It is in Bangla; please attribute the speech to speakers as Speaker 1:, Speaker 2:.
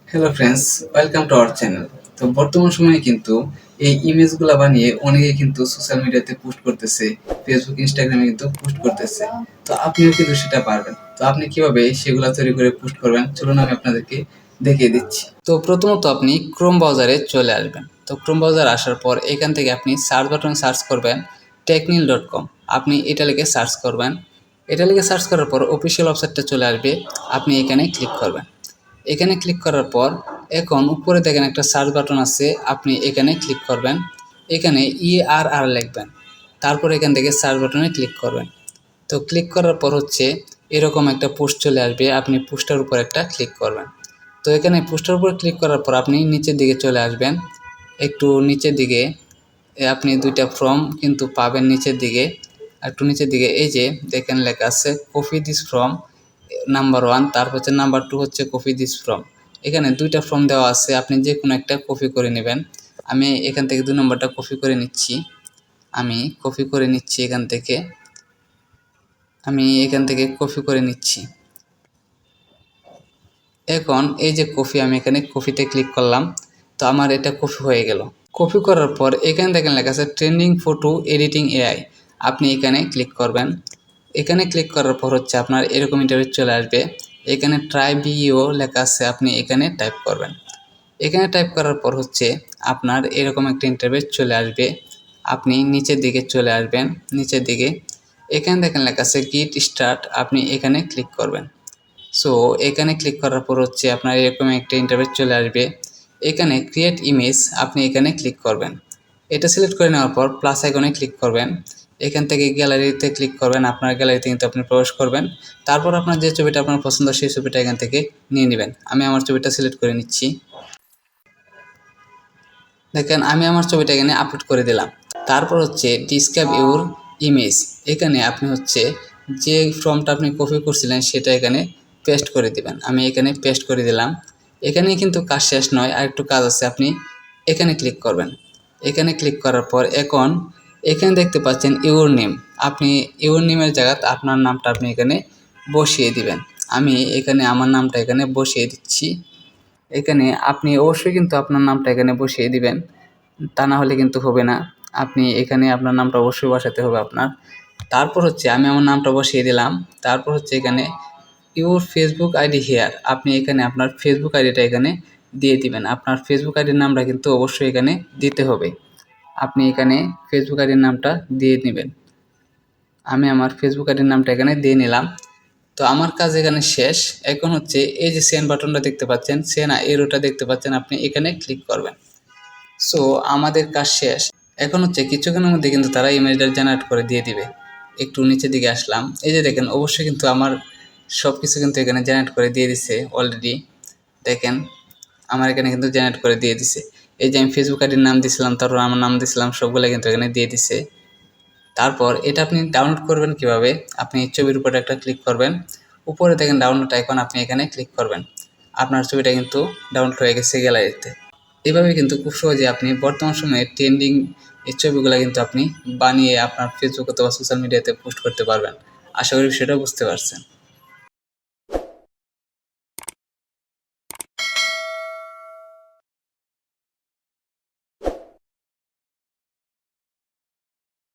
Speaker 1: Hello friends, welcome to our channel. তো বর্তমান সময়ে কিন্তু এই ইমেজগুলা বানিয়ে অনেকে কিন্তু সোশ্যাল মিডিয়াতে পোস্ট করতেছে, ফেসবুক, ইনস্টাগ্রামে কিন্তু পোস্ট করতেছে। তো আপনিও কিন্তু সেটা পারবেন। তো আপনি কিভাবে সেগুলা তৈরি করে পোস্ট করবেন, চলুন আমি আপনাদেরকে দেখিয়ে দিচ্ছি। তো প্রথমত আপনি ক্রোম ব্রাউজারে চলে আসবেন। তো ক্রোম ব্রাউজার আসার পর এখান থেকে আপনি সার্চ বাটনে সার্চ করবেন technil.com। আপনি এটা লিখে সার্চ করবেন। এটা লিখে সার্চ করার পর অফিসিয়াল ওয়েবসাইটটা চলে আসবে। আপনি এখানে ক্লিক করবেন। এখানে ক্লিক করার পর এখন উপরে দেখেন একটা সার্চ বাটন আছে, আপনি এখানে ক্লিক করবেন। এখানে ERR লিখবেন, তারপর এখান থেকে সার্চ বাটনে ক্লিক করবেন। তো ক্লিক করার পর হচ্ছে এরকম একটা পোস্ট চলে আসবে, আপনি পোস্টের উপর একটা ক্লিক করবেন। তো এখানে পোস্টের উপর ক্লিক করার পর আপনি নিচের দিকে চলে আসবেন। একটু নিচের দিকে আপনি দুইটা ফর্ম কিন্তু পাবেন নিচের দিকে। একটু নিচের দিকে এই যে দেখেন লেখা আছে কপি দিস ফর্ম নাম্বার 1, তারপর হচ্ছে নাম্বার 2 হচ্ছে কপি দিস ফর্ম। এখানে দুইটা ফর্ম দেওয়া আছে, আপনি যে কোনো একটা কপি করে নেবেন। আমি এখান থেকে 2 নম্বরটা কপি করে নিচ্ছি। এখান থেকে কপি করে নিচ্ছি। এখন এই যে কপি, আমি এখানে কপিতে ক্লিক করলাম। তো আমার এটা কপি হয়ে গেল। কপি করার পর এখানে দেখেন লেখা আছে ট্রেন্ডিং ফটো এডিটিং AI। আপনি এখানে ক্লিক করবেন। এখানে ক্লিক করার পর হচ্ছে আপনার এরকম ইন্টারভিউ চলে আসবে। এখানে ট্রাই বিও লেখা আছে, আপনি এখানে টাইপ করবেন। এখানে টাইপ করার পর হচ্ছে আপনার এরকম একটা ইন্টারভিউ চলে আসবে। আপনি নিচের দিকে চলে আসবেন। নিচের দিকে এখানে দেখেন লেখা আছে গেট স্টার্ট, আপনি এখানে ক্লিক করবেন। সো এখানে ক্লিক করার পর হচ্ছে আপনার এরকম একটা ইন্টারফেস চলে আসবে। এখানে ক্রিয়েট ইমেজ, আপনি এখানে ক্লিক করবেন। এটা সিলেক্ট করে নেওয়ার পর প্লাস আইকনে ক্লিক করবেন। এখান থেকে গ্যালারিতে ক্লিক করবেন, আপনার গ্যালারিতে কিন্তু আপনি প্রবেশ করবেন। তারপর আপনার যে ছবিটা আপনার পছন্দ সেই ছবিটা এখান থেকে নিয়ে নেবেন। আমি আমার ছবিটা সিলেক্ট করে নিচ্ছি। দেখেন আমি আমার ছবিটা এখানে আপলোড করে দিলাম। তারপর হচ্ছে ডিসক্রাইব ইউর ইমেজ, এখানে আপনি হচ্ছে যে ফর্মটা আপনি কপি করছিলেন সেটা এখানে পেস্ট করে দিবেন। আমি এখানে পেস্ট করে দিলাম। এখানে কিন্তু কাজ শেষ নয়, আরেকটু কাজ আছে। আপনি এখানে ক্লিক করবেন। এখানে ক্লিক করার পর এখন এখানে দেখতে পাচ্ছেন ইউর নেম, আপনি ইউর নেমের জায়গায় আপনার নামটা আপনি এখানে বসিয়ে দিবেন। আমি এখানে আমার নামটা এখানে বসিয়ে দিচ্ছি। এখানে আপনি অবশ্যই কিন্তু আপনার নামটা এখানে বসিয়ে দিবেন, তা না হলে কিন্তু হবে না। আপনি এখানে আপনার নামটা অবশ্যই বসাতে হবে আপনার। তারপর হচ্ছে আমি আমার নামটা বসিয়ে দিলাম। তারপর হচ্ছে এখানে ইউর ফেসবুক আইডি হেয়ার, আপনি এখানে আপনার ফেসবুক আইডিটা এখানে দিয়ে দিবেন। আপনার ফেসবুক আইডির নামটা কিন্তু অবশ্যই এখানে দিতে হবে। আপনি এখানে ফেসবুক আইডির নামটা দিয়ে নেবেন। আমি আমার ফেসবুক আইডির নামটা এখানে দিয়ে নিলাম। তো আমার কাজ এখানে শেষ। এখন হচ্ছে এই যে সেন্ড বাটনটা দেখতে পাচ্ছেন, সেন্ড এরোটা দেখতে পাচ্ছেন, আপনি এখানে ক্লিক করবেন। সো আমাদের কাজ শেষ। এখন হচ্ছে কিছুক্ষণের মধ্যে কিন্তু তারা ইমেজটা জেনারেট করে দিয়ে দিবে। একটু নিচের দিকে আসলাম, এই যে দেখেন অবশ্যই কিন্তু আমার সব কিছু কিন্তু এখানে জেনারেট করে দিয়ে দিছে অলরেডি। দেখেন আমার এখানে কিন্তু জেনারেট করে দিয়ে দিছে। এই যে আমি ফেসবুক আইডির নাম দিছিলাম, তারপর আমার নাম দিছিলাম, সবগুলো কিন্তু এখানে দিয়ে দিছে। তারপর এটা আপনি ডাউনলোড করবেন কিভাবে, আপনি ছবির উপরে একটা ক্লিক করবেন। উপরে দেখেন ডাউনলোড আইকন, আপনি এখানে ক্লিক করবেন। আপনার ছবিটা কিন্তু ডাউনলোড হয়ে গেছে গ্যালারিতে। এভাবে কিন্তু খুব সহজে আপনি বর্তমান সময়ে ট্রেন্ডিং এই ছবিগুলো কিন্তু আপনি বানিয়ে আপনার ফেসবুক অথবা সোশ্যাল মিডিয়াতে পোস্ট করতে পারবেন। আশা করি সেটাও বুঝতে পারছেন।